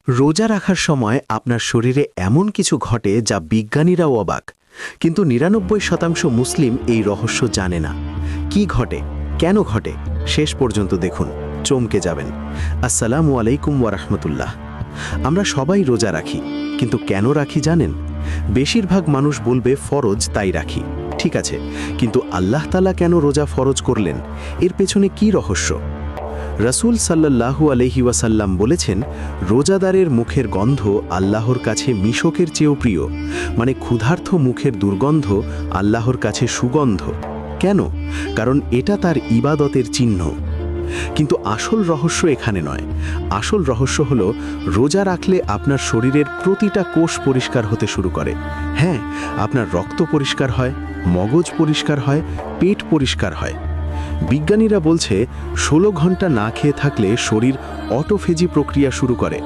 রোজা রাখার সময় আপনার শরীরে এমন কিছু ঘটে যা বিজ্ঞানীরাও অবাক, কিন্তু ৯৯% মুসলিম এই রহস্য জানে না। কি ঘটে, কেন ঘটে, শেষ পর্যন্ত দেখুন, চমকে যাবেন। আসসালামু আলাইকুম ওয়া রাহমাতুল্লাহ। আমরা সবাই রোজা রাখি, কিন্তু কেন রাখি জানেন? বেশিরভাগ মানুষ বলবে ফরজ তাই রাখি। ঠিক আছে, কিন্তু আল্লাহ তাআলা কেন রোজা ফরজ করলেন? এর পেছনে কি রহস্য? রাসূল সাল্লাল্লাহু আলাইহি ওয়াসাল্লাম বলেছেন, রোজাদারের মুখের গন্ধ আল্লাহর কাছে মিশকের চেয়েও প্রিয়। মানে ক্ষুধার্ত মুখের দুর্গন্ধ আল্লাহর কাছে সুগন্ধ। কেন? কারণ এটা তার ইবাদতের চিহ্ন। কিন্তু আসল রহস্য এখানে নয়। আসল রহস্য হলো, রোজা রাখলে আপনার শরীরের প্রতিটা কোষ পরিষ্কার হতে শুরু করে। হ্যাঁ, আপনার রক্ত পরিষ্কার হয়, মগজ পরিষ্কার হয়, পেট পরিষ্কার হয়। বিজ্ঞানীরা বলছে ১৬ ঘন্টা না খেয়ে থাকলে শরীর অটোফেজি প্রক্রিয়া শুরু করে,